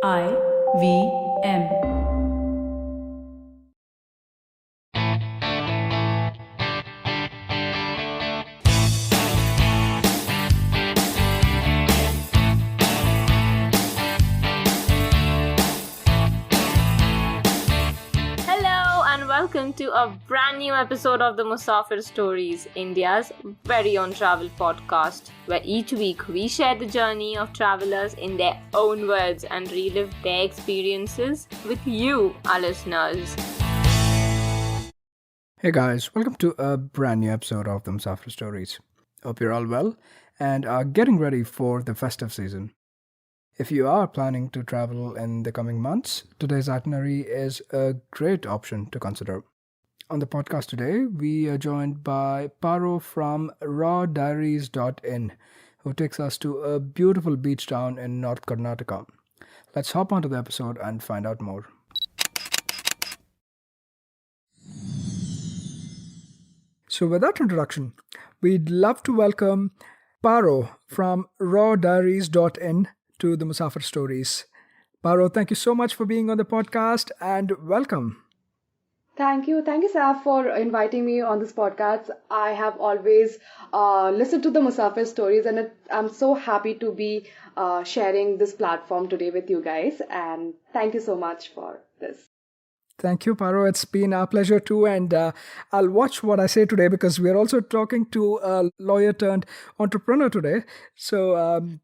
IVM. Hello and welcome to a brand new episode of the Musafir Stories, India's very own travel podcast, where each week we share the journey of travelers in their own words and relive their experiences with you, our listeners. Hey guys, welcome to a brand new episode of the Musafir Stories. Hope you're all well and are getting ready for the festive season. If you are planning to travel in the coming months, today's itinerary is a great option to consider. On the podcast today, we are joined by Paro from rawdiaries.in, who takes us to a beautiful beach town in North Karnataka. Let's hop onto the episode and find out more. So, with that introduction, we'd love to welcome Paro from rawdiaries.in to the Musafir Stories. Paro, thank you so much for being on the podcast and welcome. Thank you. Thank you, Saf, for inviting me on this podcast. I have always listened to the Musafir stories, and I'm so happy to be sharing this platform today with you guys. And thank you so much for this. Thank you, Paro. It's been our pleasure too. And I'll watch what I say today because we're also talking to a lawyer turned entrepreneur today. So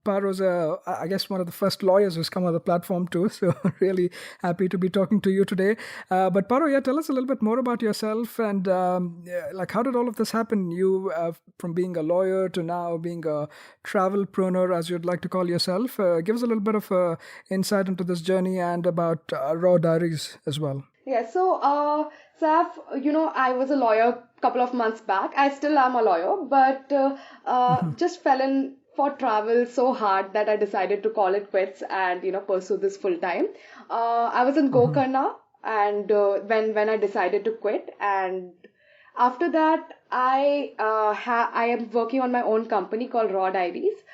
Paro's, I guess, one of the first lawyers who's come on the platform too. So really happy to be talking to you today. But Paro, yeah, tell us a little bit more about yourself and how did all of this happen? You, from being a lawyer to now being a travelpreneur, as you'd like to call yourself. Give us a little bit of insight into this journey and about Raw Diaries as well. Yeah, so Saf, I was a lawyer a couple of months back. I still am a lawyer, but just fell in for travel so hard that I decided to call it quits and pursue this full time. I was in Gokarna, and when I decided to quit, and after that I am working on my own company called Raw Diaries.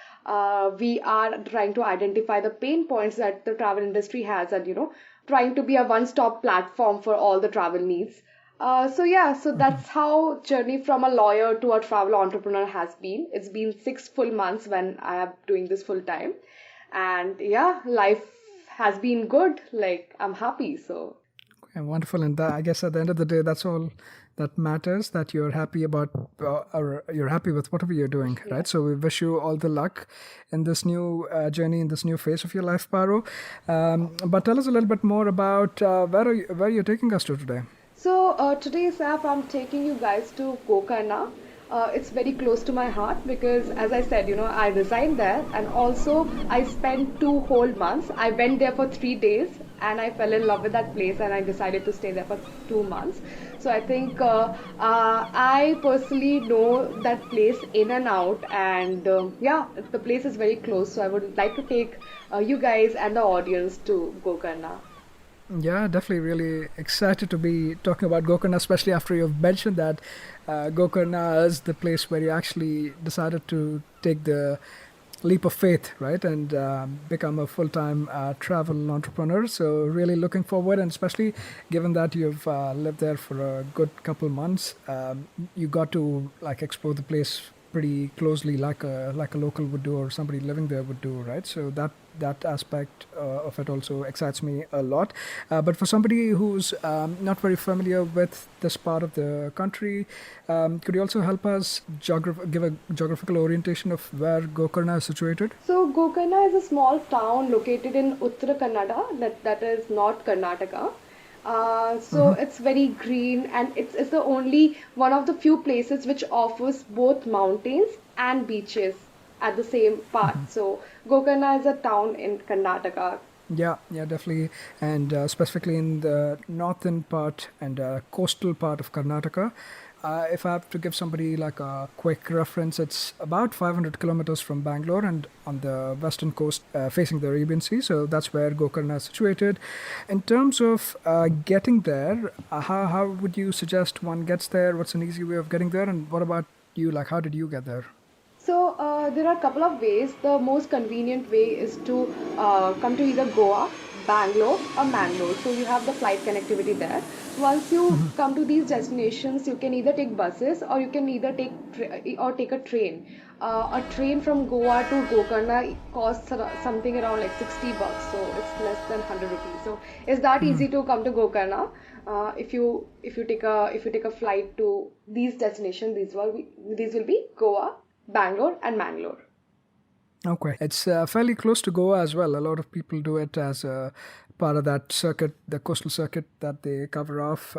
We are trying to identify the pain points that the travel industry has, and trying to be a one-stop platform for all the travel needs. So that's how journey from a lawyer to a travel entrepreneur has been. It's been 6 full months when I am doing this full time, and yeah, life has been good. Like, I'm happy. So Okay, wonderful. And that, I guess at the end of the day, that's all that matters, that you're happy about, or you're happy with whatever you're doing, right? So we wish you all the luck in this new journey, in this new phase of your life, Paro. But tell us a little bit more about where you're taking us to today. So today, Saf, I'm taking you guys to Gokarna. It's very close to my heart because, as I said, I resigned there, and also I spent 2 whole months. I went there for 3 days, and I fell in love with that place, and I decided to stay there for 2 months. So I think I personally know that place in and out, and the place is very close. So I would like to take you guys and the audience to Gokarna. Yeah, definitely really excited to be talking about Gokarna, especially after you've mentioned that Gokarna is the place where you actually decided to take the leap of faith, right, and become a full-time travel entrepreneur. So really looking forward, and especially given that you've lived there for a good couple months, you got to explore the place pretty closely, like a local would do or somebody living there would do, right? So that aspect of it also excites me a lot. But for somebody who's not very familiar with this part of the country, could you also help us give a geographical orientation of where Gokarna is situated? So Gokarna is a small town located in Uttara Kannada, that is North Karnataka. It's very green, and it's the only one of the few places which offers both mountains and beaches at the same part. So Gokarna is a town in Karnataka. Yeah, definitely, and specifically in the northern part and coastal part of Karnataka. If I have to give somebody like a quick reference, it's about 500 kilometers from Bangalore and on the western coast facing the Arabian Sea. So that's where Gokarna is situated. In terms of getting there, how would you suggest one gets there? What's an easy way of getting there? And what about you? Like, how did you get there? So there are a couple of ways. The most convenient way is to come to either Goa Bangalore or Mangalore. So you have the flight connectivity there. Once you come to these destinations, you can either take buses or you can either take a train. A train from Goa to Gokarna costs something around like $60, so it's less than 100 rupees. So it's that easy to come to Gokarna. If you take a flight to these destinations, these will be Goa, Bangalore, and Mangalore. Okay. It's fairly close to Goa as well. A lot of people do it as a part of that circuit, the coastal circuit that they cover off,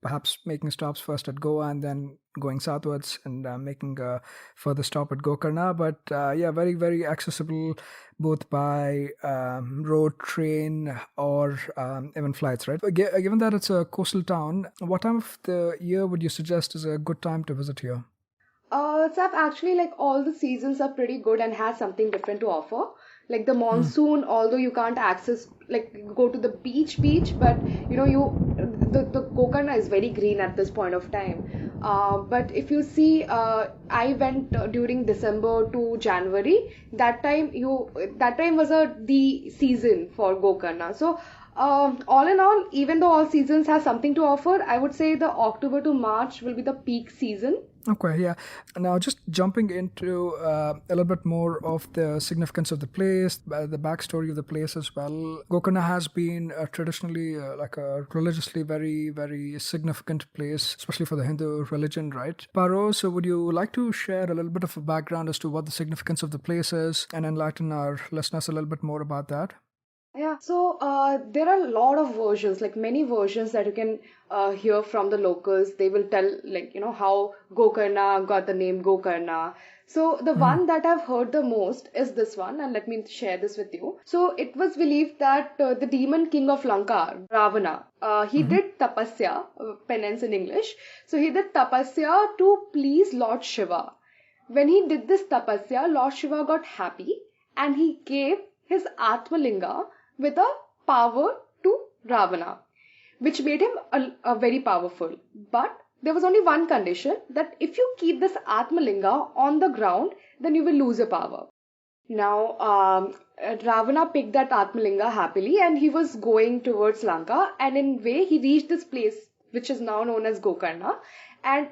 perhaps making stops first at Goa and then going southwards and making a further stop at Gokarna. But yeah, very, very accessible both by road, train, or even flights, right? Given that it's a coastal town, what time of the year would you suggest is a good time to visit here? Saf, actually, like all the seasons are pretty good and has something different to offer. Like the monsoon, although you can't go to the beach, but the Gokarna is very green at this point of time. But if you see, I went during December to January. That time was the season for Gokarna. So all in all, even though all seasons have something to offer, I would say the October to March will be the peak season. Okay, yeah. Now, just jumping into a little bit more of the significance of the place, the backstory of the place as well. Gokarna has been traditionally like a religiously very, very significant place, especially for the Hindu religion, right? Paro, so would you like to share a little bit of a background as to what the significance of the place is and enlighten our listeners a little bit more about that? Yeah, so there are a lot of versions, like many versions that you can hear from the locals. They will tell, like, how Gokarna got the name Gokarna. So the one that I've heard the most is this one, and let me share this with you. So it was believed that the demon king of Lanka, Ravana, he did tapasya, penance in English. So he did tapasya to please Lord Shiva. When he did this tapasya, Lord Shiva got happy and he gave his Atmalinga with a power to Ravana, which made him a very powerful. But there was only one condition, that if you keep this Atmalinga on the ground, then you will lose your power. Now, Ravana picked that Atmalinga happily and he was going towards Lanka, and in way he reached this place which is now known as Gokarna, and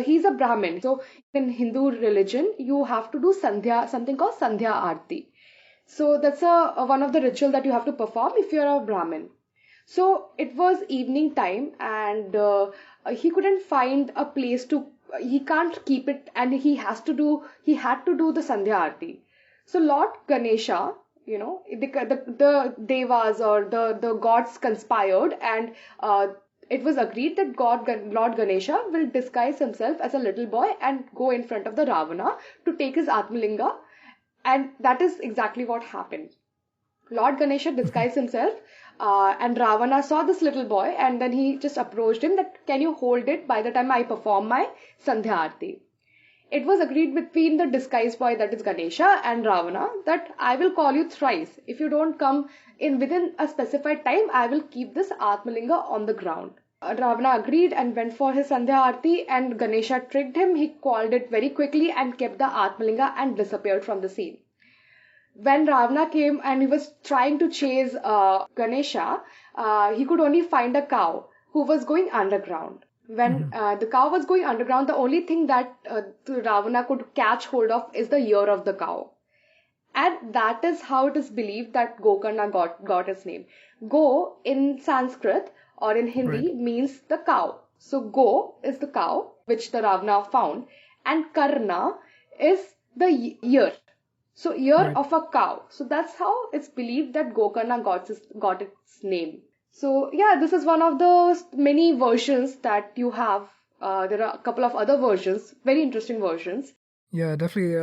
he's a Brahmin. So in Hindu religion, you have to do something called Sandhya Aarti. So that's one of the ritual that you have to perform if you're a Brahmin. So it was evening time and he couldn't find a place he can't keep it, and he had to do the Sandhya Aarti. So Lord Ganesha, the devas or the gods conspired, and it was agreed that Lord Ganesha will disguise himself as a little boy and go in front of the Ravana to take his Atmalinga. And that is exactly what happened. Lord Ganesha disguised himself and Ravana saw this little boy, and then he just approached him that, can you hold it by the time I perform my Sandhya Aarti? It was agreed between the disguised boy, that is Ganesha, and Ravana, that I will call you thrice. If you don't come in within a specified time, I will keep this Atmalinga on the ground. Ravana agreed and went for his Sandhya Aarti, and Ganesha tricked him. He called it very quickly and kept the Atmalinga and disappeared from the scene. When Ravana came and he was trying to chase Ganesha, he could only find a cow who was going underground. When the cow was going underground, the only thing that Ravana could catch hold of is the ear of the cow. And that is how it is believed that Gokarna got its name. Go in Sanskrit or in Hindi means the cow. So Go is the cow which the Ravana found, and Karna is the ear. So ear of a cow. So that's how it's believed that Gokarna got its name. So yeah, this is one of the many versions that you have. There are a couple of other versions, very interesting versions. Yeah, definitely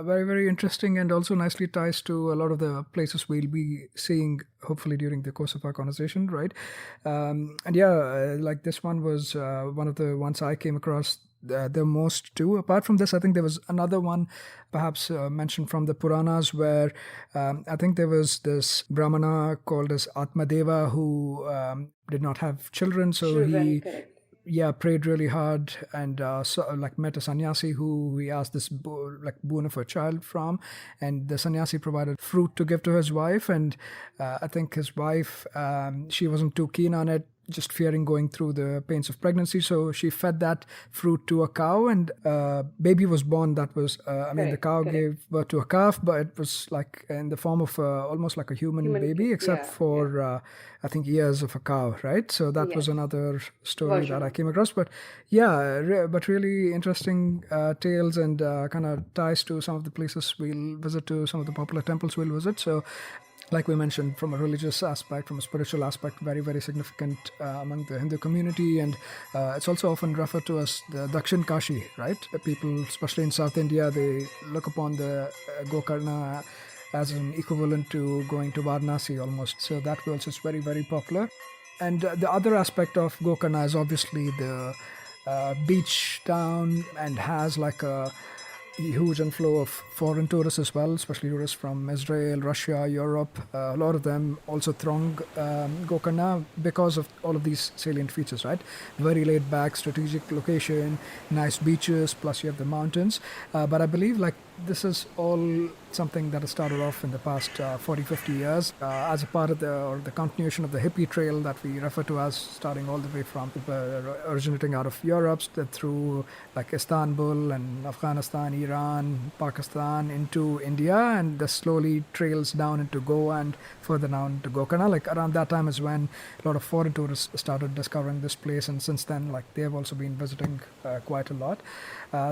very, very interesting, and also nicely ties to a lot of the places we'll be seeing, hopefully, during the course of our conversation, right? And yeah, like this one was one of the ones I came across the most too. Apart from this, I think there was another one perhaps mentioned from the Puranas where I think there was this Brahmana called as Atmadeva who did not have children, so Correct. prayed really hard, and like met a sannyasi who he asked this boon of a child from, and the sannyasi provided fruit to give to his wife, and I think his wife, she wasn't too keen on it, just fearing going through the pains of pregnancy. So she fed that fruit to a cow, and baby was born. That was, the cow gave birth to a calf, but it was like in the form of almost like a human baby, except for I think ears of a cow, right? So that was another story that I came across. But but really interesting tales, and kind of ties to some of the places we'll visit, to some of the popular temples we'll visit. So like we mentioned, from a religious aspect, from a spiritual aspect, very, very significant among the Hindu community. And it's also often referred to as the Dakshin Kashi, right? People, especially in South India, they look upon the Gokarna as an equivalent to going to Varanasi almost. So that also is very, very popular. And the other aspect of Gokarna is obviously the beach town, and has like a huge inflow of foreign tourists as well, especially tourists from Israel, Russia, Europe. A lot of them also throng Gokarna because of all of these salient features, right? Very laid back, strategic location, nice beaches, plus you have the mountains. But I believe like this is all something that has started off in the past 40, 50 years as a part of the continuation of the hippie trail that we refer to as, starting all the way from originating out of Europe through like Istanbul and Afghanistan, Iran, Pakistan, into India, and this slowly trails down into Goa and further down to Gokarna. Like around that time is when a lot of foreign tourists started discovering this place, and since then like they have also been visiting quite a lot.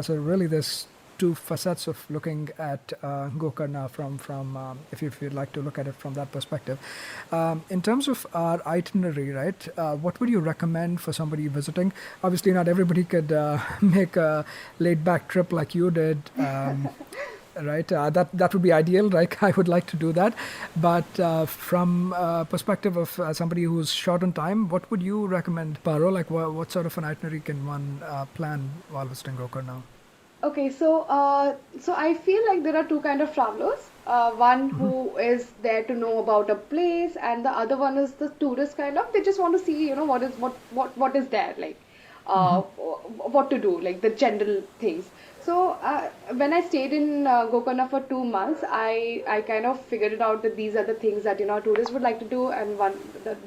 So really there's two facets of looking at Gokarna from if you'd like to look at it from that perspective. In terms of our itinerary, right, what would you recommend for somebody visiting? Obviously not everybody could make a laid back trip like you did. Right, that would be ideal, right? I would like to do that, but from perspective of somebody who's short on time, what would you recommend, Paro? Like what sort of an itinerary can one plan while visiting Gokarna? Okay, so I feel like there are two kind of travelers. One who is there to know about a place, and the other one is the tourist kind of. They just want to see, what is there, like, what to do, like the general things. So when I stayed in Gokarna for 2 months, I kind of figured it out that these are the things that tourists would like to do, and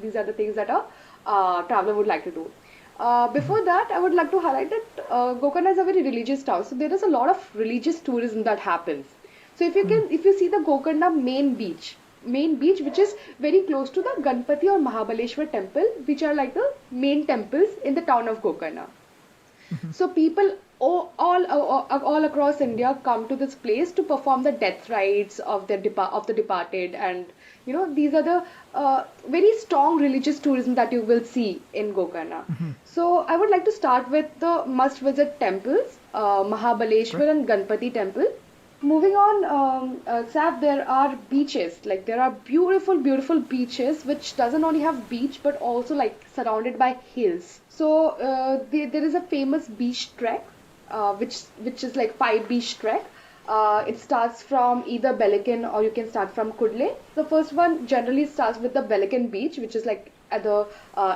these are the things that a traveler would like to do. Before that, I would like to highlight that Gokarna is a very religious town, so there is a lot of religious tourism that happens. So if you see the Gokarna main beach, which is very close to the Ganpati or Mahabaleshwar temple, which are like the main temples in the town of Gokarna. So people all across India come to this place to perform the death rites of the departed, and these are the very strong religious tourism that you will see in Gokarna. So I would like to start with the must visit temples, Mahabaleshwar and Ganpati temple. Moving on, Sav, there are beaches. Like there are beautiful, beautiful beaches, which doesn't only have beach but also like surrounded by hills. So there is a famous beach trek, which is like 5 beach trek. It starts from either Belican or you can start from Kudle. The first one generally starts with the Belican beach, which is like at the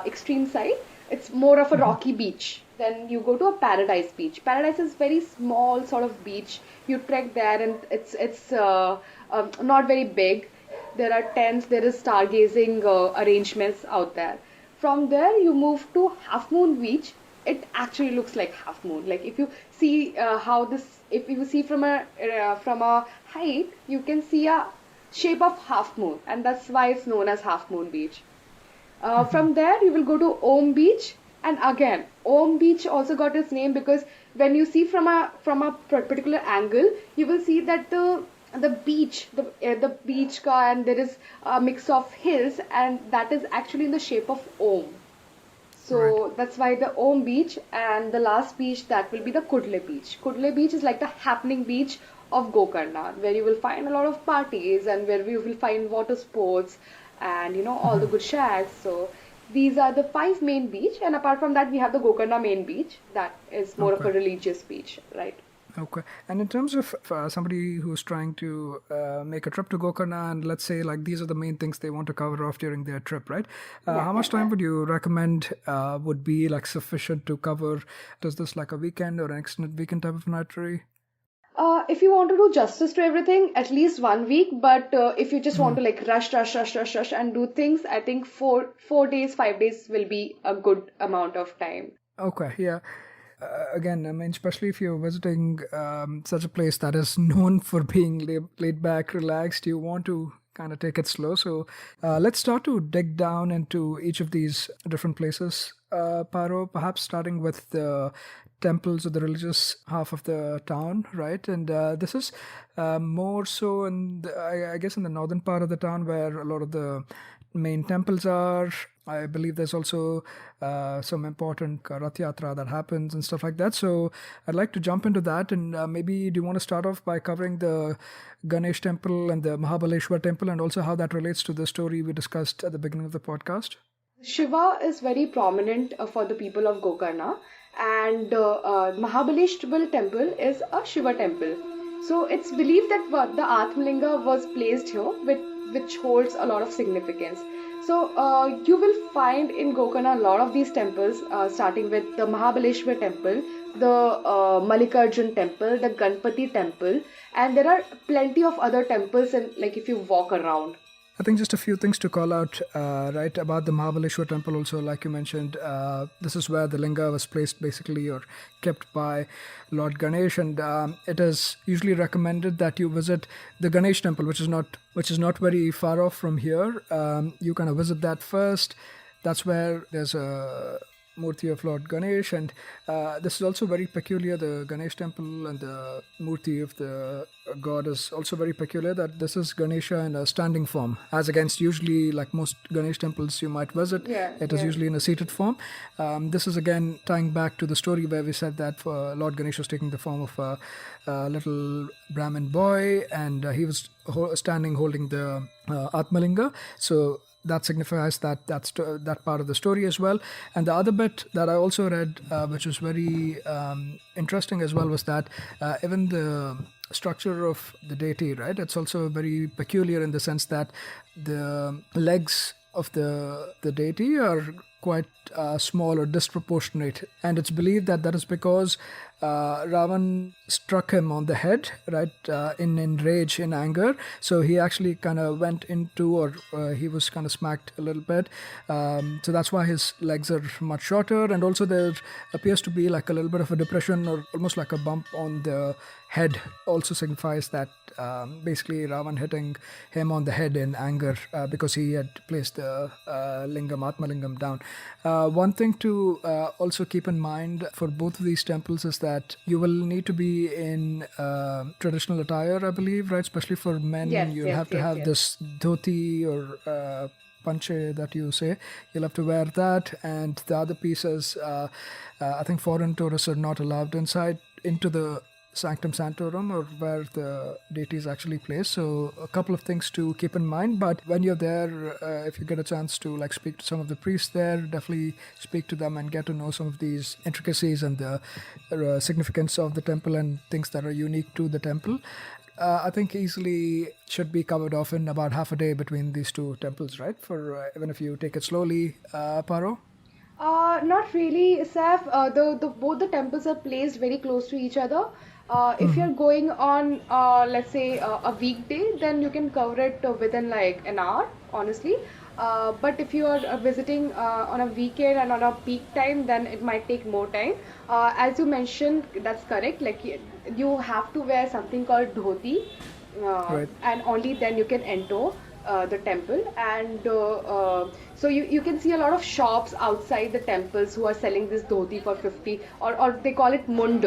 extreme side. It's more of a rocky beach. Then you go to a Paradise beach. Paradise is very small sort of beach. You trek there, and it's not very big. There are tents. There is stargazing arrangements out there. From there you move to Half Moon Beach. It actually looks like half moon. Like if you see if you see from a height, you can see a shape of half moon, and that's why it's known as Half Moon Beach. From there, you will go to Om Beach, and again, Om Beach also got its name because when you see from a particular angle, you will see that the beach and there is a mix of hills, and that is actually in the shape of Om. So that's why the Om Beach, and the last beach that will be the Kudle Beach. Kudle Beach is like the happening beach of Gokarna, where you will find a lot of parties and where you will find water sports and all the good shacks. So these are the 5 main beach, and apart from that we have the Gokarna main beach that is more of a religious beach, right? Okay. And in terms of somebody who's trying to make a trip to Gokarna, and let's say like these are the main things they want to cover off during their trip, right? How much time would you recommend would be like sufficient to cover? Does this like a weekend or an extended weekend type of an itinerary? If you want to do justice to everything, at least 1 week. But if you just want to like rush, and do things, I think 4 days, 5 days will be a good amount of time. Okay, yeah. Again, I mean, especially if you're visiting such a place that is known for being laid back, relaxed, you want to kind of take it slow. So let's start to dig down into each of these different places, Paro, perhaps starting with the temples or the religious half of the town, right? And this is more so I guess in the northern part of the town where a lot of the main temples are. I believe there's also some important Rath Yatra that happens and stuff like that. So I'd like to jump into that. And maybe do you want to start off by covering the Ganesh temple and the Mahabaleshwar temple and also how that relates to the story we discussed at the beginning of the podcast? Shiva is very prominent for the people of Gokarna, and Mahabaleshwar temple is a Shiva temple. So it's believed that the Atmalinga was placed here, which holds a lot of significance. So you will find in Gokarna a lot of these temples, starting with the Mahabaleshwar temple, the Mallikarjun temple, the Ganpati temple, and there are plenty of other temples. And like if you walk around. I think just a few things to call out, right, about the Mahabaleshwar temple also, like you mentioned, this is where the linga was placed basically or kept by Lord Ganesh, and it is usually recommended that you visit the Ganesh temple, which is not very far off from here. You kind of visit that first. That's where there's a Murti of Lord Ganesh, and this is also very peculiar. The Ganesh temple and the Murti of the god is also very peculiar, that this is Ganesha in a standing form, as against usually like most Ganesh temples you might visit. It is usually in a seated form. This is again tying back to the story where we said that Lord Ganesh was taking the form of a little Brahmin boy, and he was standing holding the Atmalinga. So that signifies that part of the story as well. And the other bit that I also read, which was very interesting as well, was that even the structure of the deity, right, it's also very peculiar in the sense that the legs of the deity are quite small or disproportionate, and it's believed that that is because Ravan struck him on the head, right, in rage, in anger. So he actually kind of went into, or he was kind of smacked a little bit. So that's why his legs are much shorter, and also there appears to be like a little bit of a depression or almost like a bump on the head. Also signifies that basically Ravan hitting him on the head in anger because he had placed the lingam, Atmalingam, down. One thing to also keep in mind for both of these temples is that you will need to be in traditional attire, I believe, right? Especially for men, you'll have to have this dhoti or panche that you say. You'll have to wear that, and the other pieces, I think foreign tourists are not allowed inside into the Sanctum Sanctorum, or where the deity is actually placed. So a couple of things to keep in mind. But when you're there, if you get a chance to like speak to some of the priests there, definitely speak to them and get to know some of these intricacies and the significance of the temple and things that are unique to the temple. I think easily should be covered off in about half a day between these two temples, right? For even if you take it slowly, Paro. Not really, Saf. Both the temples are placed very close to each other. If you're going on, let's say, a weekday, then you can cover it within like an hour, honestly. But if you are visiting on a weekend and on a peak time, then it might take more time. As you mentioned, that's correct. Like you have to wear something called dhoti, Right. and only then you can enter the temple. And so you can see a lot of shops outside the temples who are selling this dhoti for 50, or they call it mund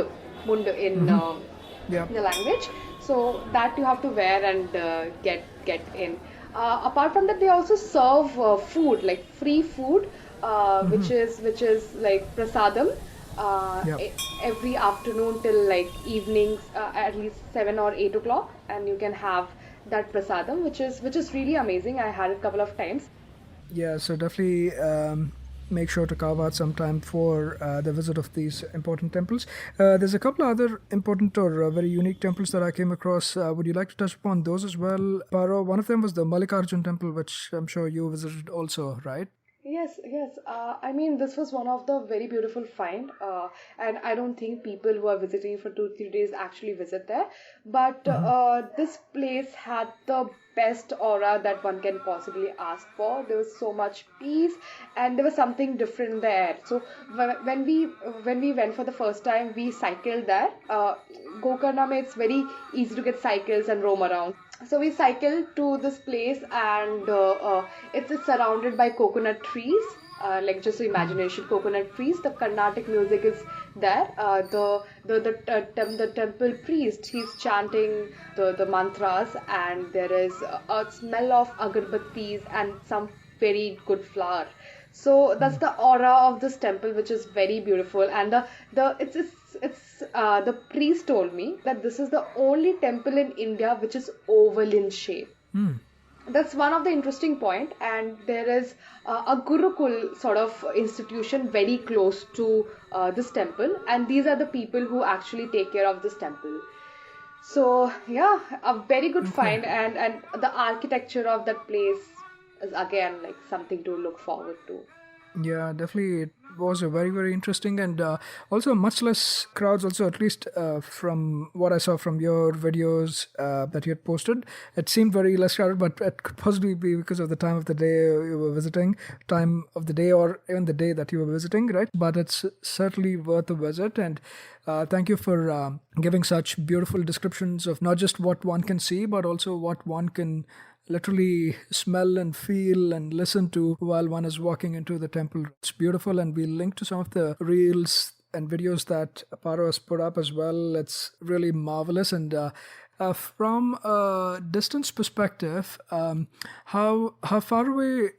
in Yeah. the language. So that you have to wear and get in. Apart from that, they also serve food, like free food, which is like prasadam. Yep. Every afternoon till like evenings, at least 7 or 8 o'clock, and you can have that prasadam, which is really amazing. I had it a couple of times. Yeah, so definitely make sure to carve out some time for the visit of these important temples. There's a couple of other important or very unique temples that I came across. Would you like to touch upon those as well, Paro? One of them was the Mallikarjun temple, which I'm sure you visited also, right? Yes, yes. I mean, this was one of the very beautiful find, and I don't think people who are visiting for 2-3 days actually visit there. But this place had the best aura that one can possibly ask for. There was so much peace, and there was something different in the air. So when we went for the first time, we cycled there. Gokarna, it's very easy to get cycles and roam around. So we cycled to this place, and it's surrounded by coconut trees. Like just imagination, coconut trees. The Carnatic music is there. The temple priest, he's chanting the mantras, and there is a smell of agarbattis and some very good flower. So that's the aura of this temple, which is very beautiful. And the priest told me that this is the only temple in India which is oval in shape. That's one of the interesting point. And there is a Gurukul sort of institution very close to this temple, and these are the people who actually take care of this temple. So yeah, a very good find, and the architecture of that place is again like something to look forward to. Yeah, definitely. It was a very, very interesting and also much less crowds. Also, at least from what I saw from your videos that you had posted, it seemed very less crowded. But it could possibly be because of the time of the day you were visiting, time of the day, or even the day that you were visiting, right? But it's certainly worth a visit. And thank you for giving such beautiful descriptions of not just what one can see, but also what one can literally smell and feel and listen to while one is walking into the temple. It's beautiful, and we'll link to some of the reels and videos that Paro has put up as well. It's really marvelous. And from a distance perspective, how far away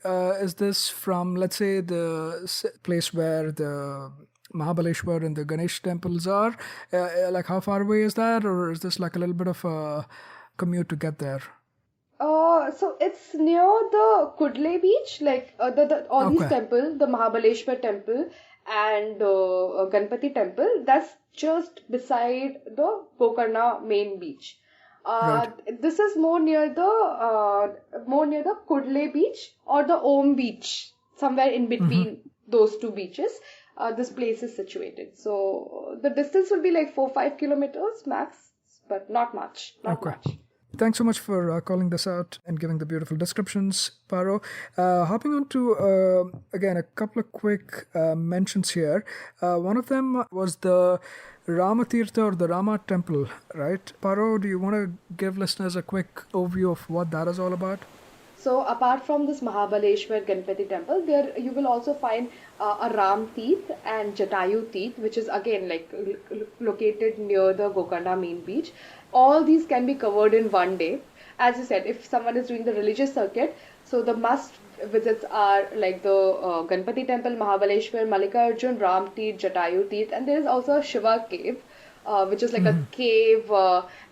is this from, let's say, the place where the Mahabaleshwar and the Ganesh temples are? Like, how far away is that, or is this like a little bit of a commute to get there? So it's near the Kudle beach, like all these temples, the Mahabaleshwar temple and Ganpati temple. That's just beside the Gokarna main beach. Right. This is more near the Kudle beach or the Om beach, somewhere in between those two beaches. This place is situated. So the distance will be like 4-5 kilometers max, but not much. Not much. Thanks so much for calling this out and giving the beautiful descriptions, Paro. Hopping on to, again, a couple of quick mentions here. One of them was the Ramatirtha or the Rama temple, right? Paro, do you want to give listeners a quick overview of what that is all about? So apart from this Mahabaleshwar Ganpati temple, there you will also find a Ram Teeth and Jatayu Teeth, which is again like located near the Gokarna main beach. All these can be covered in one day. As you said, if someone is doing the religious circuit, so the must visits are like the Ganpati temple, Mahabaleshwar, Mallikarjun, Ram Teeth, Jatayu Teeth, and there is also a Shiva cave, which is like a cave,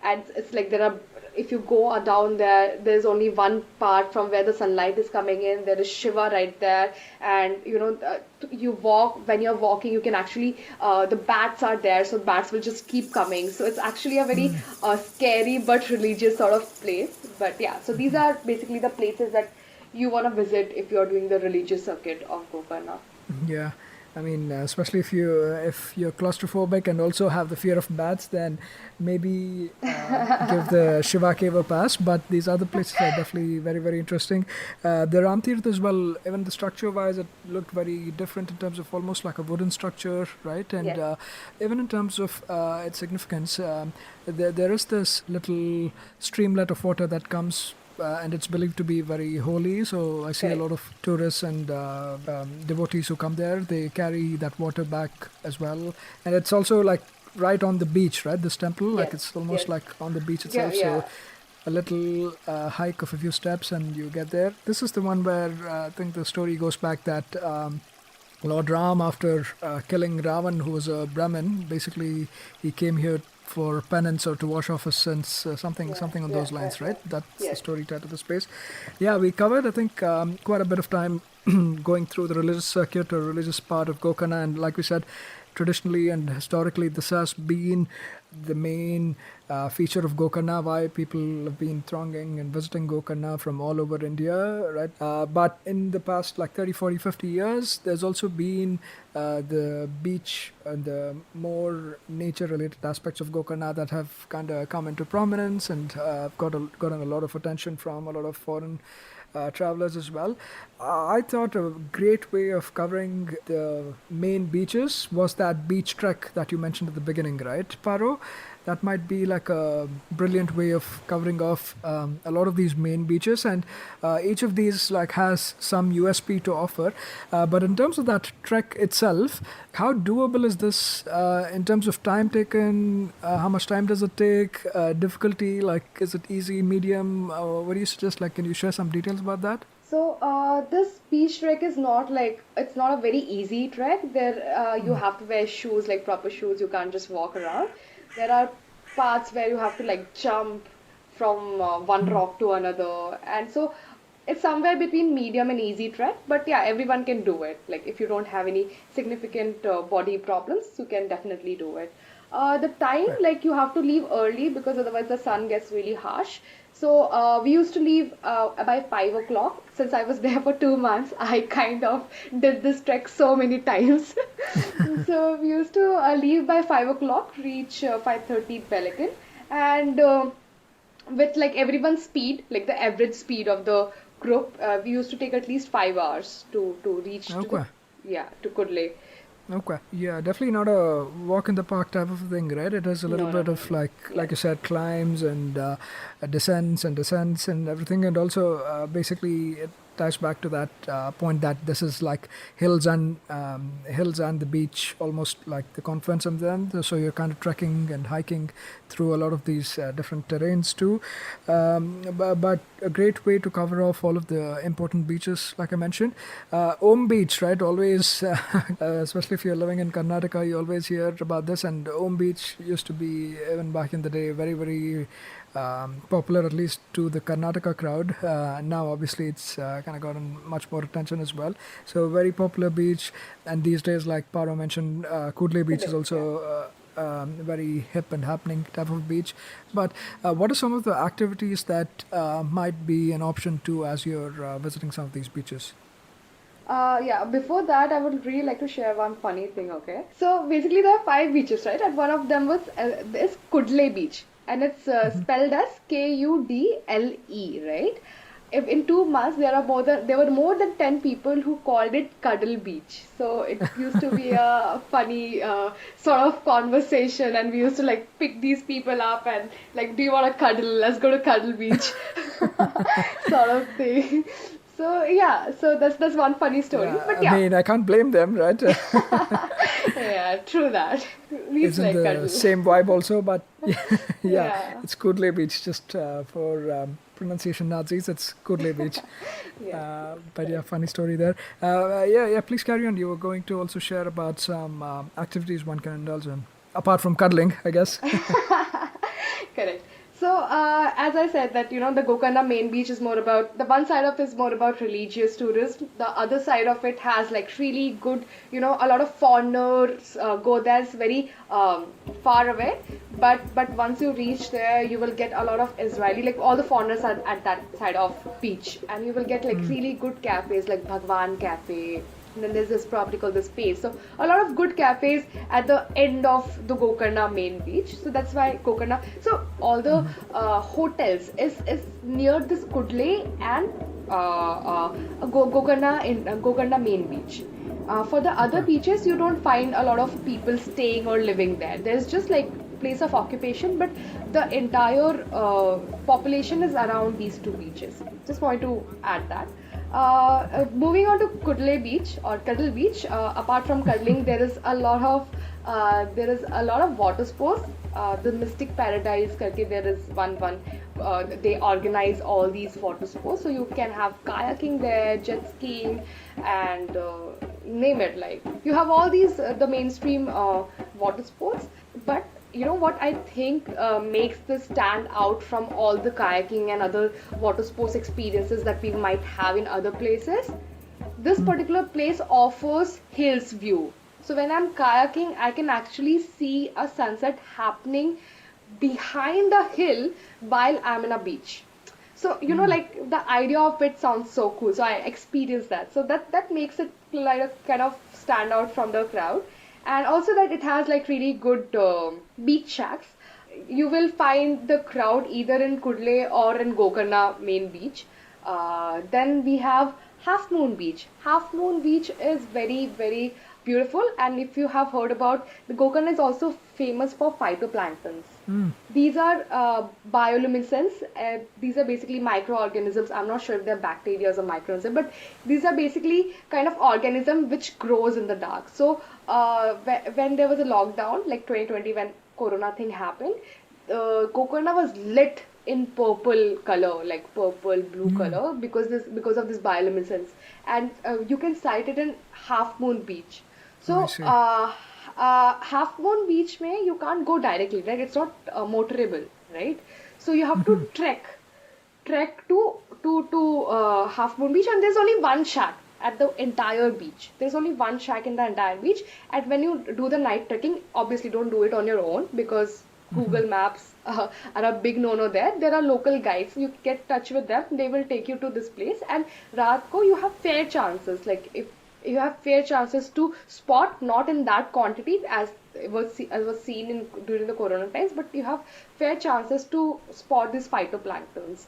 and it's like there are. If you go down there, there's only one part from where the sunlight is coming in. There is Shiva right there, and you walk. When you're walking, you can actually the bats are there, so bats will just keep coming. So it's actually a very scary but religious sort of place. But yeah, so these are basically the places that you want to visit if you're doing the religious circuit of Gokarna. Yeah. I mean, especially if you're claustrophobic and also have the fear of bats, then maybe give the Shiva cave a pass. But these other places are definitely very, very interesting. The Ramtirth as well, even the structure-wise, it looked very different in terms of almost like a wooden structure, right? And even in terms of its significance, there is this little streamlet of water that comes and it's believed to be very holy. So I see a lot of tourists and devotees who come there. They carry that water back as well. And it's also like right on the beach, right? This temple, like it's almost like on the beach itself. So a little hike of a few steps and you get there. This is the one where I think the story goes back that Lord Ram, after killing Ravan, who was a Brahmin, basically he came here for penance or to wash off his sins, something on those lines, right? That's the Yes. story tied to the space. Yeah, we covered, I think, quite a bit of time going through the religious circuit or religious part of Gokarna, and like we said, traditionally and historically, this has been the main feature of Gokarna, why people have been thronging and visiting Gokarna from all over India, right? But in the past like 30, 40, 50 years, there's also been the beach and the more nature-related aspects of Gokarna that have kind of come into prominence and gotten a lot of attention from a lot of foreign travelers as well. I thought a great way of covering the main beaches was that beach trek that you mentioned at the beginning, right, Paro? That might be like a brilliant way of covering off a lot of these main beaches, and each of these like has some USP to offer. But in terms of that trek itself, how doable is this in terms of time taken? How much time does it take? Difficulty, like is it easy, medium? What do you suggest? Like, can you share some details about that? So this beach trek is not like it's not a very easy trek. There you have to wear shoes, like proper shoes. You can't just walk around. There are parts where you have to like jump from one rock to another, and so it's somewhere between medium and easy trek. But yeah, everyone can do it. Like if you don't have any significant body problems, you can definitely do it. The time, like you have to leave early because otherwise the sun gets really harsh. So we used to leave by 5 o'clock. Since I was there for 2 months, I kind of did this trek so many times. So we used to leave by 5 o'clock, reach 5:30 Pelican, and with like everyone's speed, like the average speed of the group, we used to take at least 5 hours to reach Okay. to Kudle. Okay. Yeah, definitely not a walk in the park type of thing, right? It is a little No, bit no. of like you said, climbs and descents and everything, and also basically it ties back to that point that this is like hills and the beach, almost like the confluence of them. So you're kind of trekking and hiking through a lot of these different terrains too. But a great way to cover off all of the important beaches, like I mentioned. Om Beach, right? Always, especially if you're living in Karnataka, you always hear about this. And Om Beach used to be, even back in the day, very, very popular, at least to the Karnataka crowd. Now, obviously, it's kind of gotten much more attention as well. So, very popular beach. And these days, like Paro mentioned, Kudle Beach is also very hip and happening type of beach. But what are some of the activities that might be an option too as you're visiting some of these beaches? Yeah, before that, I would really like to share one funny thing, okay? So basically, there are 5 beaches, right? And one of them was is Kudle Beach, and it's spelled as Kudle, right? If in 2 months there were more than 10 people who called it Cuddle Beach. So it used to be a funny sort of conversation, and we used to like pick these people up and like, do you want to cuddle? Let's go to Cuddle Beach, sort of thing. So yeah, so that's one funny story. But I yeah, mean, I can't blame them, right? yeah, true that. We used It's to in like the cuddle. same vibe also, but yeah, Yeah, it's Kudle Beach, just for pronunciation Nazis, it's Kudle Beach. yeah. But yeah, funny story there. Yeah, please carry on. You were going to also share about some activities one can indulge in, apart from cuddling, I guess. Correct. So, as I said, that the Gokarna main beach is more about the one side of it is more about religious tourism. The other side of it has like really good, a lot of foreigners go there. It's very far away, but once you reach there, you will get a lot of Israeli, like all the foreigners are at that side of beach, and you will get like really good cafes like Bhagwan Cafe. And then there's this property called the Space. So a lot of good cafes at the end of the Gokarna main beach. So that's why Gokarna. So all the hotels is near this Kudle and Gokarna main beach. For the other beaches, you don't find a lot of people staying or living there. There's just like place of occupation, but the entire population is around these two beaches. Just want to add that. Moving on to Kudle Beach or Cuddle Beach. Apart from cuddling, there is a lot of water sports. The Mystic Paradise, करके there is one. They organize all these water sports, so you can have kayaking there, jet skiing, and name it. Like you have all these the mainstream water sports, but you know what I think makes this stand out from all the kayaking and other water sports experiences that we might have in other places? This particular place offers hills view. So when I'm kayaking, I can actually see a sunset happening behind a hill while I'm in a beach. So like the idea of it sounds so cool. So I experienced that. So that makes it like a kind of stand out from the crowd, and also that it has like really good beach shacks. You will find the crowd either in Kudle or in Gokarna main beach. Then we have Half Moon Beach. Half Moon Beach is very, very beautiful, and if you have heard about, the Gokarna is also famous for phytoplanktons. These are bioluminescence. These are basically microorganisms. I'm not sure if they're bacteria or microorganisms, but these are basically kind of organism which grows in the dark. So when there was a lockdown, like 2020, when Corona thing happened, Gokarna was lit in purple color, like purple blue color, because of this bioluminescence, and you can sight it in Half Moon Beach. I So see. Half Moon Beach mein you can't go directly, right? It's not motorable, right? So you have to trek to Half Moon Beach, and there's only one shack at the entire beach. There's only one shack in the entire beach, and when you do the night trekking, obviously don't do it on your own because Google Maps are a big no-no there. There are local guides. You get touch with them. They will take you to this place. And raat ko you have fair chances. Like if you have fair chances to spot, not in that quantity as was seen during the Corona times, but you have fair chances to spot these phytoplanktons.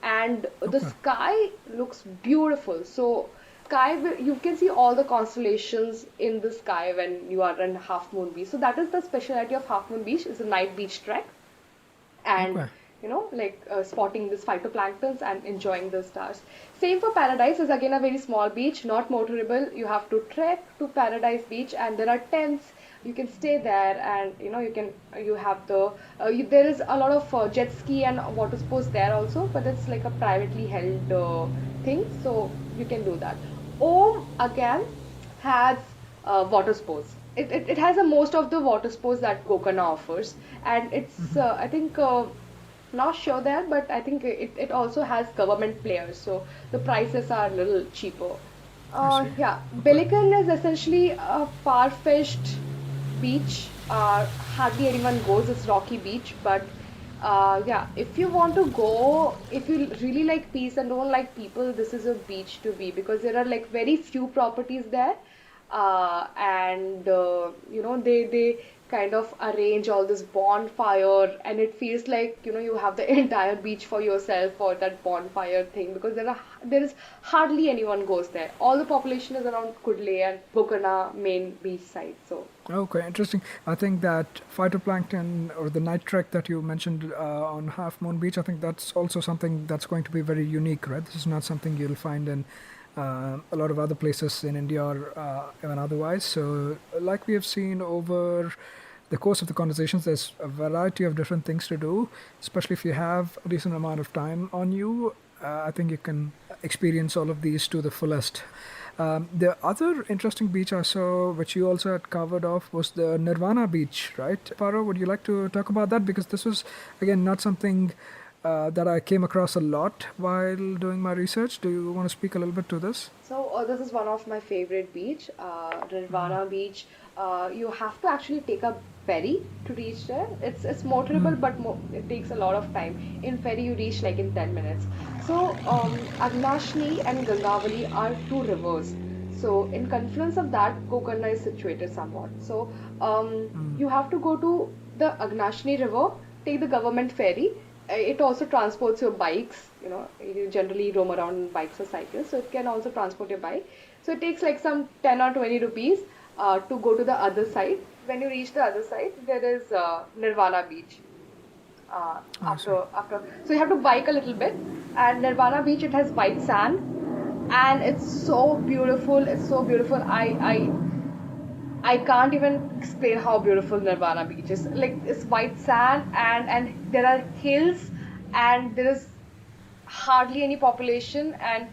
And the Okay. sky looks beautiful. So you can see all the constellations in the sky when you are in Half Moon Beach. So that is the specialty of Half Moon Beach. It's a night beach trek, and Okay. like spotting these phytoplanktons and enjoying the stars. Same for Paradise. Is again a very small beach, not motorable. You have to trek to Paradise Beach, and there are tents. You can stay there, and you have there is a lot of jet ski and water sports there also, but it's like a privately held thing, so you can do that. Om again has water sports. It has a most of the water sports that Gokarna offers, and it's I think not sure there, but I think it also has government players, so the prices are a little cheaper. I see. Yeah, Okay. Billiken is essentially a far-fetched beach. Hardly anyone goes. It's rocky beach, but yeah, if you want to go, if you really like peace and don't like people, this is a beach to be, because there are like very few properties there, and they kind of arrange all this bonfire, and it feels like you have the entire beach for yourself for that bonfire thing, because there is hardly anyone goes there. All the population is around Kudle and Gokarna main beach side. So Okay, interesting. I think that phytoplankton or the night trek that you mentioned on Half Moon Beach, I think that's also something that's going to be very unique, right? This is not something you'll find in a lot of other places in India or even otherwise. So, like we have seen over the course of the conversations, there's a variety of different things to do, especially if you have a decent amount of time on you. I think you can experience all of these to the fullest. The other interesting beach I saw, which you also had covered off, was the Nirvana beach, right? Paro, would you like to talk about that? Because this was, again, not something that I came across a lot while doing my research. Do you want to speak a little bit to this? So this is one of my favorite beach, Nirvana Beach. You have to actually take a ferry to reach there. It's motorable, but it takes a lot of time. In ferry, you reach like in 10 minutes. So Agnashni and Gangavali are two rivers. So in confluence of that, Gokarna is situated somewhat. So you have to go to the Agnashni River, take the government ferry. It also transports your bikes. You generally roam around on bikes or cycles, so it can also transport your bike. So it takes like some 10 or 20 rupees to go to the other side. When you reach the other side, there is Nirvana Beach. I see. So you have to bike a little bit. And Nirvana Beach, it has white sand, and it's so beautiful. It's so beautiful. I can't even explain how beautiful Nirvana Beach is. Like it's white sand, and there are hills, and there is hardly any population, and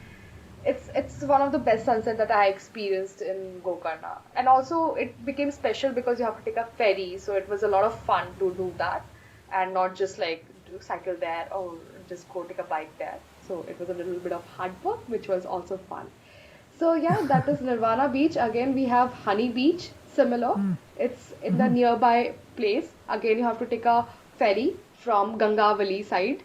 it's one of the best sunset that I experienced in Gokarna. And also it became special because you have to take a ferry, so it was a lot of fun to do that and not just like do cycle there or just go take a bike there. So it was a little bit of hard work, which was also fun. So yeah, that is Nirvana Beach. Again, we have Honey Beach, similar. It's in the nearby place. Again, you have to take a ferry from Gangavali side.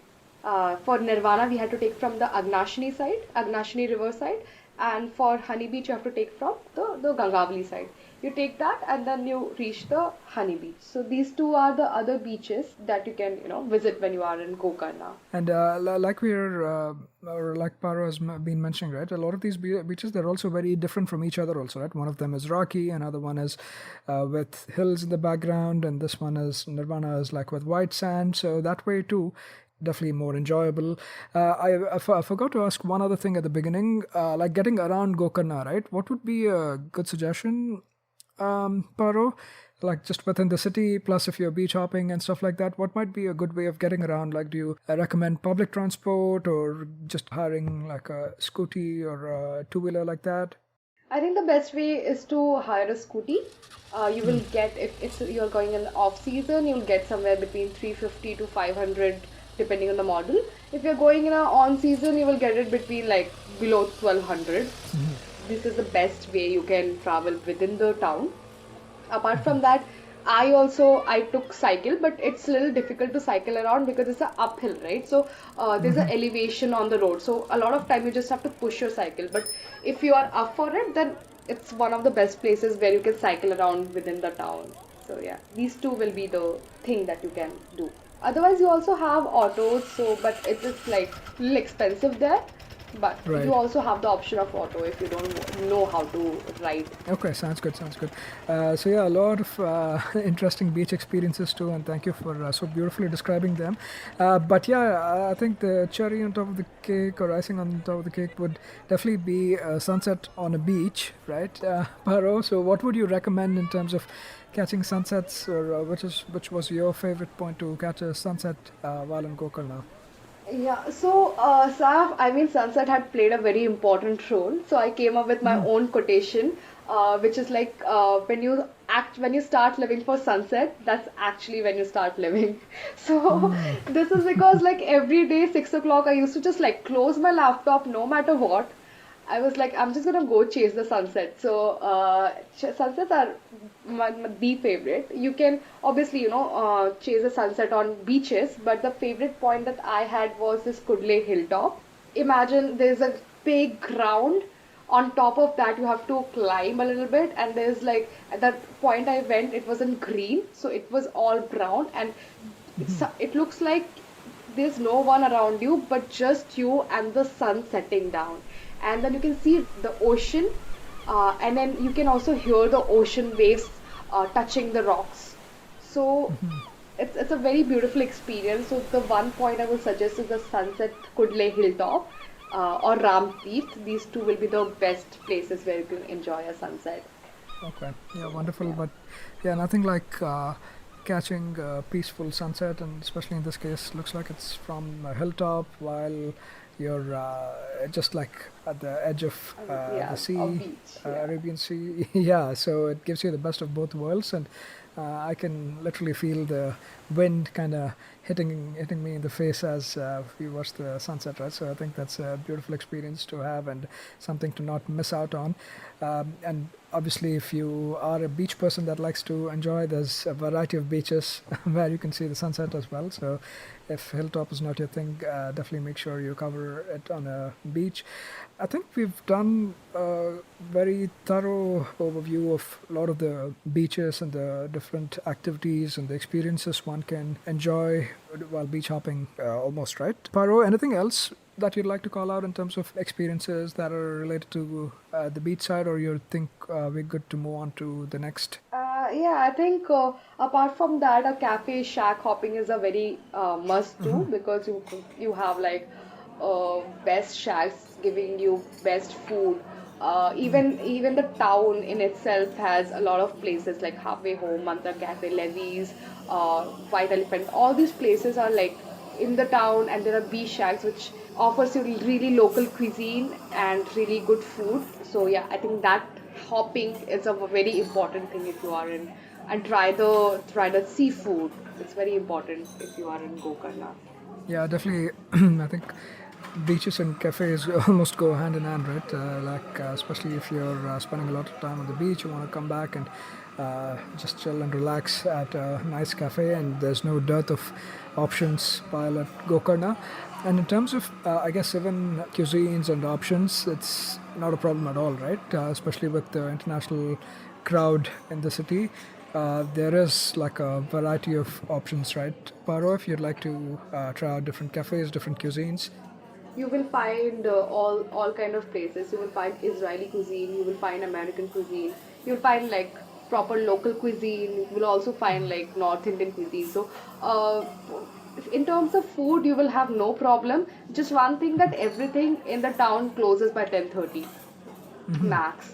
For Nirvana, we had to take from the Agnashini side, Agnashini river side, and for Honey Beach, you have to take from the Gangavali side. You take that and then you reach the Honey Beach. So these two are the other beaches that you can, visit when you are in Gokarna. And like or like Paro has been mentioning, right? A lot of these beaches, they're also very different from each other also, right? One of them is rocky, another one is with hills in the background, and this one is, Nirvana is like with white sand. So that way too, definitely more enjoyable. I forgot to ask one other thing at the beginning, like getting around Gokarna, right? What would be a good suggestion, Paro? Like just within the city, plus if you're beach hopping and stuff like that, what might be a good way of getting around? Like, do you recommend public transport or just hiring like a scooty or a two-wheeler like that? I think the best way is to hire a scooty. You will get, if you're going in off season, you'll get somewhere between 350 to 500 depending on the model. If you're going in a on season, you will get it between like below 1200. This is the best way you can travel within the town. Apart from that, I took cycle, but it's a little difficult to cycle around because it's an uphill, right? So there's an elevation on the road. So a lot of time you just have to push your cycle. But if you are up for it, then it's one of the best places where you can cycle around within the town. So yeah, these two will be the thing that you can do. Otherwise, you also have autos, but it is like a little expensive there. But Right. you also have the option of auto if you don't know how to ride. Okay, sounds good, sounds good. So yeah, a lot of interesting beach experiences too, and thank you for so beautifully describing them. But yeah, I think the cherry on top of the cake or icing on top of the cake would definitely be a sunset on a beach, right, Paro? So what would you recommend in terms of catching sunsets, or which was your favorite point to catch a sunset while in Gokarna? Yeah, so Saf, I mean, sunset had played a very important role. So I came up with my own quotation, which is like when you start living for sunset, that's actually when you start living. So this is because like every day 6 o'clock, I used to just like close my laptop no matter what. I was like, I'm just gonna go chase the sunset. So sunsets are the favorite. You can obviously, chase the sunset on beaches, but the favorite point that I had was this Kudle hilltop. Imagine there's a big ground. On top of that, you have to climb a little bit, and there's like at that point I went, it wasn't green, so it was all brown, and it looks like there's no one around you, but just you and the sun setting down. And then you can see the ocean, and then you can also hear the ocean waves touching the rocks. So it's a very beautiful experience. So the one point I would suggest is the sunset Kudle Hilltop or Ram Teeth. These two will be the best places where you can enjoy a sunset. Okay, yeah, wonderful. But yeah, nothing like catching a peaceful sunset, and especially in this case, looks like it's from a hilltop while you're just like at the edge of the sea, beach, Arabian Sea. Yeah, so it gives you the best of both worlds, and I can literally feel the wind kind of hitting me in the face as we watch the sunset, right? So I think that's a beautiful experience to have and something to not miss out on. And obviously, if you are a beach person that likes to enjoy, there's a variety of beaches where you can see the sunset as well. So if hilltop is not your thing, definitely make sure you cover it on a beach. I think we've done a very thorough overview of a lot of the beaches and the different activities and the experiences one can enjoy while beach hopping, almost, right? Paro, anything else that you'd like to call out in terms of experiences that are related to the beach side, or you think we're good to move on to the next? Yeah, I think apart from that, a cafe shack hopping is a very must do because you have like best shacks giving you best food. Even the town in itself has a lot of places like Halfway Home, Mantra Cafe, Levy's, White Elephant. All these places are like in the town, and there are beach shacks which offers you really local cuisine and really good food. So yeah, I think that hopping is a very important thing if you are in, and try the seafood. It's very important if you are in Gokarna. Yeah, definitely. I think beaches and cafes almost go hand in hand, right? Especially if you're spending a lot of time on the beach, you want to come back and just chill and relax at a nice cafe, and there's no dearth of options while at Gokarna. And in terms of, I guess, even cuisines and options, it's not a problem at all, right? Especially with the international crowd in the city. There is like a variety of options, right? Paro, if you'd like to try out different cafes, different cuisines. You will find all kind of places. You will find Israeli cuisine. You will find American cuisine. You will find like proper local cuisine. You will also find like North Indian cuisine. So, uh, in terms of food, you will have no problem. Just one thing, that everything in the town closes by 10:30 max.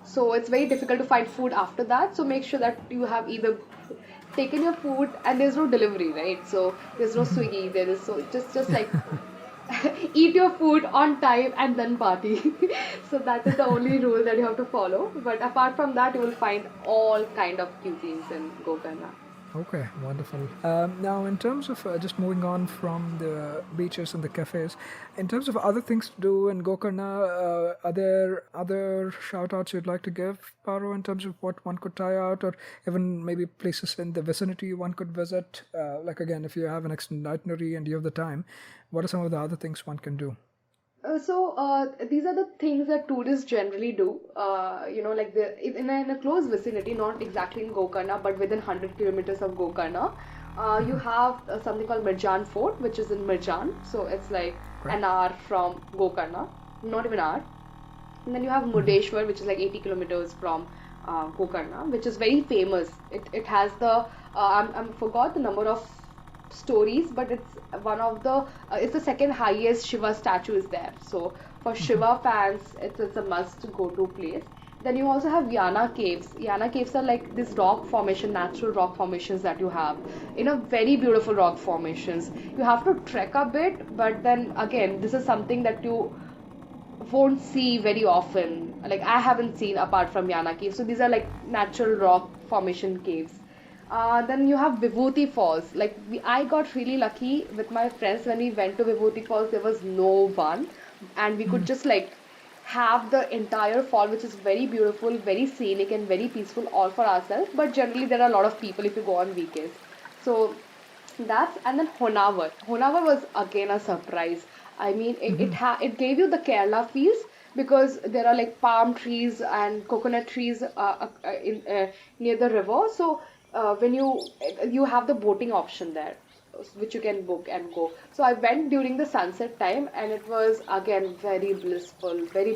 So it's very difficult to find food after that. So make sure that you have either taken your food, and there's no delivery, right? So there's no Swiggy. There is, so just like eat your food on time and then party. So that is the only rule that you have to follow. But apart from that, you will find all kind of cuisines in Gokarna. Okay, wonderful. Now, in terms of just moving on from the beaches and the cafes, in terms of other things to do in Gokarna, are there other shout outs you'd like to give, Paro, in terms of what one could try out, or even maybe places in the vicinity one could visit? Like, again, if you have an extended itinerary and you have the time, what are some of the other things one can do? These are the things that tourists generally do. Like in a close vicinity, not exactly in Gokarna, but within 100 kilometers of Gokarna, you have something called Mirjan Fort, which is in Mirjan. So it's like Right. an hour from Gokarna, not even an hour. And then you have Murdeshwar, which is like 80 kilometers from Gokarna, which is very famous. It has I'm forgot the number of stories, but it's one of the it's the second highest Shiva statue is there. So for Shiva fans, it's a must go to place. Then you also have Yana caves. Yana caves are like this rock formation, natural rock formations that you have. Very beautiful rock formations. You have to trek a bit, but then again, this is something that you won't see very often. Like I haven't seen apart from Yana Cave. So these are like natural rock formation caves. Then you have Vibhuti Falls. I got really lucky with my friends when we went to Vibhuti Falls. There was no one, and we could just like have the entire fall, which is very beautiful, very scenic, and very peaceful, all for ourselves. But generally, there are a lot of people if you go on weekends. So that's, and then Honavar. Honavar was again a surprise. I mean, it gave you the Kerala feels, because there are like palm trees and coconut trees near the river. So when you have the boating option there, which you can book and go. So I went during the sunset time, and it was again very blissful and very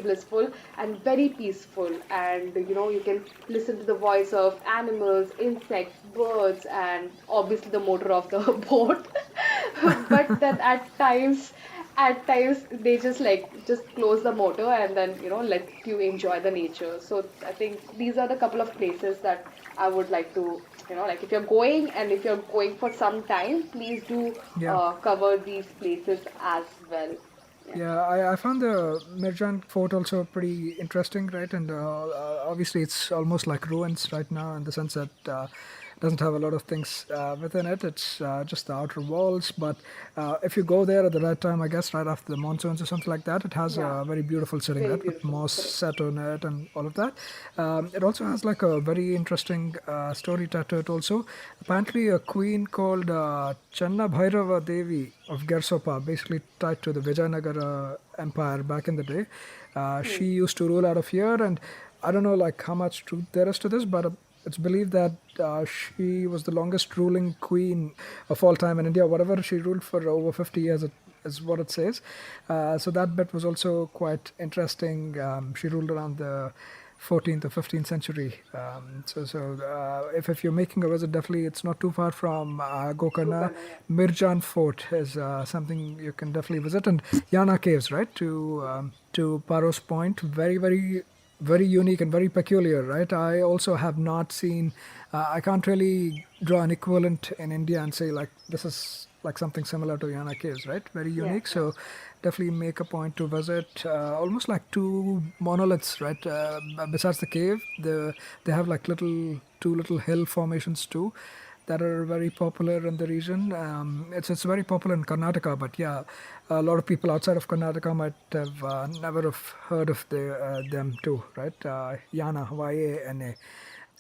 peaceful. And you can listen to the voice of animals, insects, birds, and obviously the motor of the boat. But then at times they just close the motor, and then let you enjoy the nature. So I think these are the couple of places that I would like to, like if you're going, and if you're going for some time, please do Yeah. cover these places as well. Yeah, I found the Mirjan fort also pretty interesting, right? And obviously, it's almost like ruins right now in the sense that doesn't have a lot of things within it. It's just the outer walls. But if you go there at the right time, I guess right after the monsoons or something like that, it has Yeah, a very beautiful setting, very right, with beautiful. moss Correct. set on it and all of that. It also has like a very interesting story tied to it. Also, apparently, a queen called Channa Bhairava Devi of Gersopa, basically tied to the Vijayanagara Empire back in the day. She used to rule out of here, and I don't know like how much truth there is to this, but it's believed that she was the longest ruling queen of all time in India. Whatever she ruled for over 50 years, is what it says. So that bit was also quite interesting. She ruled around the 14th or 15th century. If you're making a visit, definitely it's not too far from Gokarna. Gokarna, yeah. Mirjan Fort is something you can definitely visit, and Yana Caves, right? To Paro's point, very unique and very peculiar, right? I also have not seen. I can't really draw an equivalent in India and say like this is like something similar to Yana Caves, right? Very Yeah. unique. So definitely make a point to visit. Almost like two monoliths, right? Besides the cave, they have like two little hill formations too that are very popular in the region. It's very popular in Karnataka, but yeah, a lot of people outside of Karnataka might have never have heard of them too, right? Yana, Yana.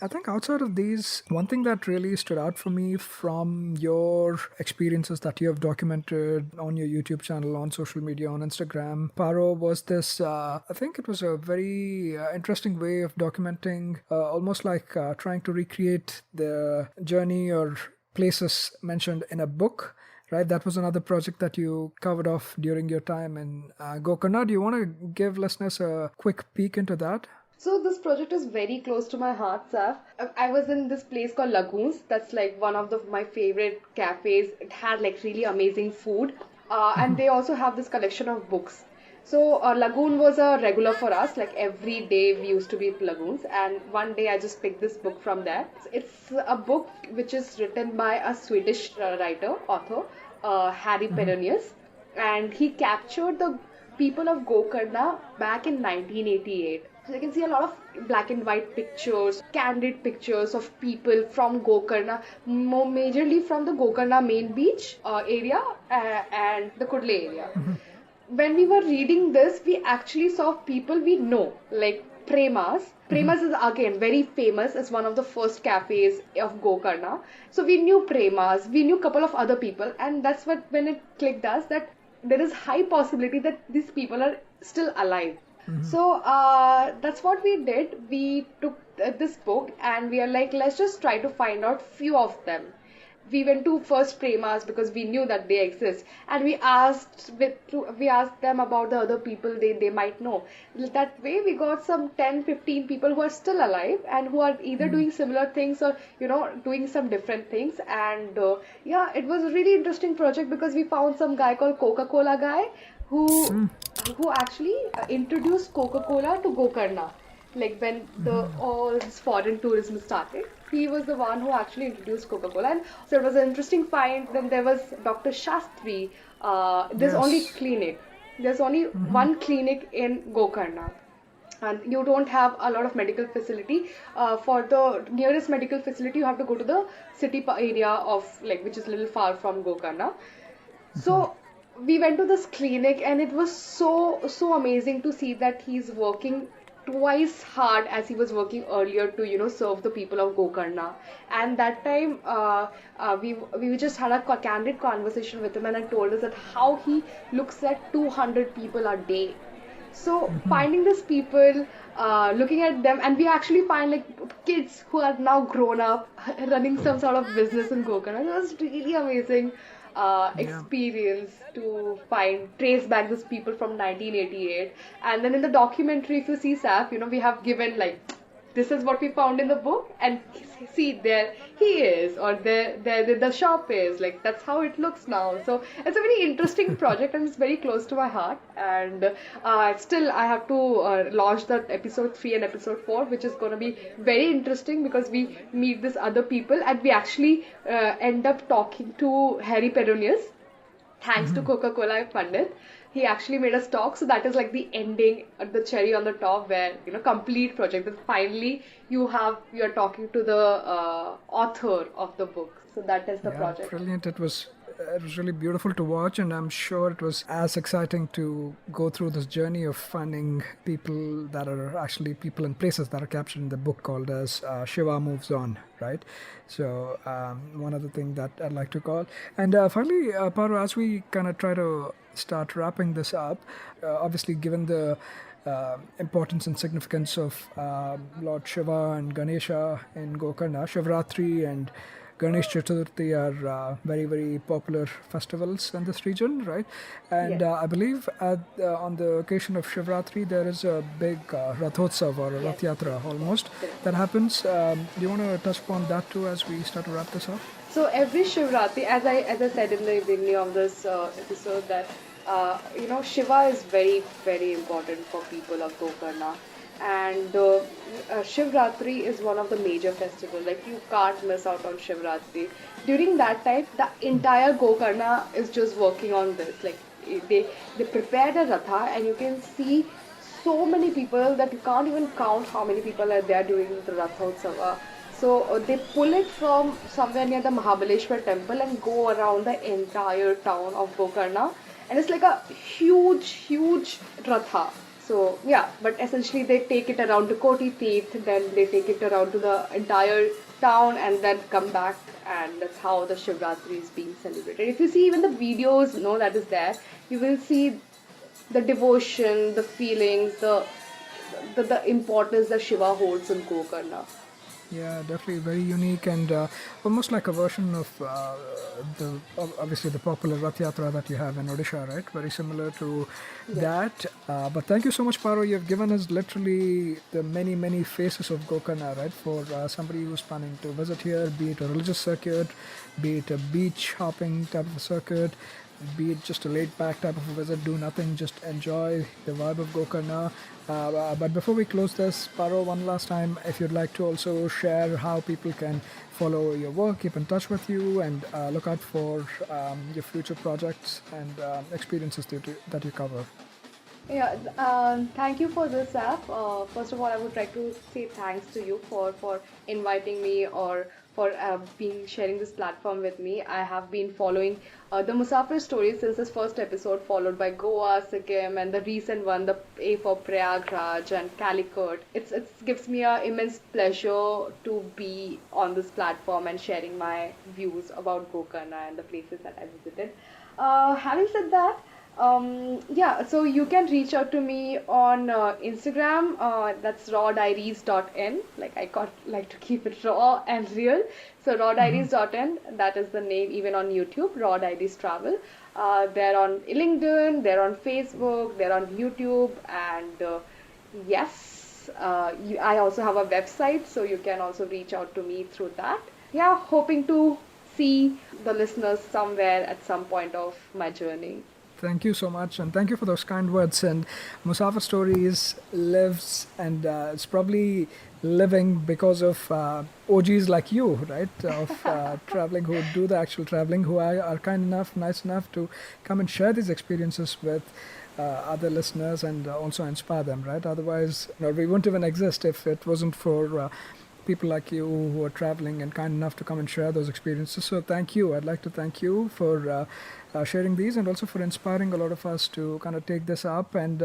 I think outside of these, one thing that really stood out for me from your experiences that you have documented on your YouTube channel, on social media, on Instagram, Paro, was this, I think it was a very interesting way of documenting, almost like trying to recreate the journey or places mentioned in a book. Right, that was another project that you covered off during your time in Gokarna. Do you want to give listeners a quick peek into that? So this project is very close to my heart, Saf. I was in this place called Lagoons. That's like one of my favorite cafes. It had like really amazing food, and they also have this collection of books. So Lagoon was a regular for us. Like every day we used to be at Lagoons, and one day I just picked this book from there. It's a book which is written by a Swedish author, Harry Peronius, and he captured the people of Gokarna back in 1988. So you can see a lot of black and white pictures, candid pictures of people from Gokarna, more majorly from the Gokarna main beach area and the Kudle area. When we were reading this, we actually saw people we know, like Premas. Premas is again very famous as one of the first cafes of Gokarna. So we knew Premas, we knew a couple of other people, and that's what when it clicked us that there is high possibility that these people are still alive. So that's what we did. We took this book and we are like, let's just try to find out few of them. We went to first Premas because we knew that they exist, and we asked them about the other people they might know. That way we got some 10-15 people who are still alive and who are either doing similar things or doing some different things. And yeah, it was a really interesting project because we found some guy called Coca-Cola guy who actually introduced Coca-Cola to Gokarna. Like when all this foreign tourism started, he was the one who actually introduced Coca-Cola, and so it was an interesting find. Then there was Dr. Shastri. There's only clinic. There's only one clinic in Gokarna, and you don't have a lot of medical facility. For the nearest medical facility, you have to go to the city area of which is a little far from Gokarna. So we went to this clinic, and it was so amazing to see that he's working twice hard as he was working earlier to serve the people of Gokarna. And that time we just had a candid conversation with him, and I told us that how he looks at 200 people a day. So finding these people, looking at them, and we actually find like kids who are now grown up running some sort of business in Gokarna. It was really amazing experience to trace back these people from 1988. And then in the documentary, if you see Saf, we have given like, this is what we found in the book, and see there he is, or there the shop is, like that's how it looks now. So it's a very interesting project, and it's very close to my heart. And still I have to launch that episode 3 and episode 4, which is going to be very interesting because we meet these other people, and we actually end up talking to Harry Peronius, thanks to Coca-Cola Pandit. He actually made us talk, so that is like the ending, the cherry on the top, where complete project. That finally you're talking to the author of the book. So that is the project. Brilliant! It was really beautiful to watch, and I'm sure it was as exciting to go through this journey of finding people that are actually people and places that are captured in the book called as Shiva Moves On, right? So one other thing that I'd like to call. And finally, Paro, as we kind of try to start wrapping this up, obviously given the importance and significance of Lord Shiva and Ganesha in Gokarna, Shivratri and Ganesh Chaturthi are very, very popular festivals in this region, right? And I believe on the occasion of Shivratri, there is a big Rathotsav or a Rath Yatra almost that happens. Do you want to touch upon that too as we start to wrap this up? So every Shivratri, as I said in the beginning of this episode, that Shiva is very, very important for people of Gokarna. and Shivratri is one of the major festivals. Like you can't miss out on Shivratri. During that time, the entire Gokarna is just working on this. Like they prepared a ratha, and you can see so many people that you can't even count how many people are there during the Rathotsava. So they pull it from somewhere near the Mahabaleshwar temple and go around the entire town of Gokarna, and it's like a huge, huge ratha. So yeah, but essentially they take it around to Koti Teeth, then they take it around to the entire town, and then come back, and that's how the Shivratri is being celebrated. If you see even the videos, that is there, you will see the devotion, the feelings, the importance that Shiva holds in Gokarna. Yeah, definitely very unique and almost like a version of obviously the popular Rath Yatra that you have in Odisha, right? Very similar to that. But thank you so much, Paro. You've given us literally the many, many faces of Gokarna, right? For somebody who's planning to visit here, be it a religious circuit, be it a beach hopping type of a circuit, be it just a laid back type of a visit, do nothing, just enjoy the vibe of Gokarna. But before we close this, Paro, one last time, if you'd like to also share how people can follow your work, keep in touch with you, and look out for your future projects and experiences that you cover. Yeah, thank you for this app. First of all, I would like to say thanks to you for inviting me, or for being sharing this platform with me. I have been following the Musafir Stories since this first episode, followed by Goa, Sikkim, and the recent one, the A for Prayagraj and Calicut. It gives me a immense pleasure to be on this platform and sharing my views about Gokarna and the places that I visited. Having said that, yeah, so you can reach out to me on Instagram. That's rawdiaries.in. Like like to keep it raw and real. So rawdiaries.in. That is the name even on YouTube. Raw Diaries Travel. They're on LinkedIn. They're on Facebook. They're on YouTube. And yes, I also have a website, so you can also reach out to me through that. Yeah, hoping to see the listeners somewhere at some point of my journey. Thank you so much, and thank you for those kind words. And Musafir Stories lives, and it's probably living because of OGs like you, right? Of traveling, who do the actual traveling, who are kind enough, nice enough to come and share these experiences with other listeners and also inspire them, right? Otherwise, we wouldn't even exist if it wasn't for people like you who are traveling and kind enough to come and share those experiences. So thank you. I'd like to thank you for sharing these, and also for inspiring a lot of us to kind of take this up. And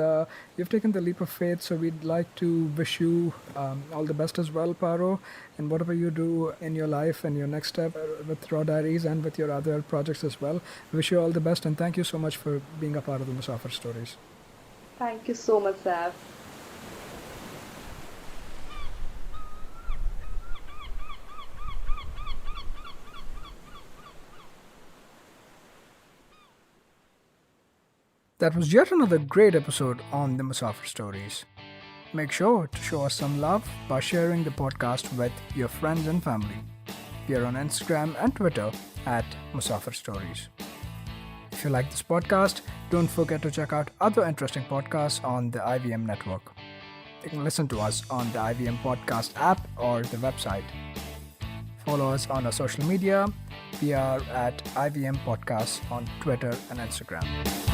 you've taken the leap of faith, so we'd like to wish you all the best as well, Paro, and whatever you do in your life and your next step with Raw Diaries and with your other projects as well. Wish you all the best, and thank you so much for being a part of the Musafir Stories. Thank you so much, Sav. That was yet another great episode on the Musafir Stories. Make sure to show us some love by sharing the podcast with your friends and family. We are on Instagram and Twitter at Musafir Stories. If you like this podcast, don't forget to check out other interesting podcasts on the IVM network. You can listen to us on the IVM podcast app or the website. Follow us on our social media. We are at IVM Podcasts on Twitter and Instagram.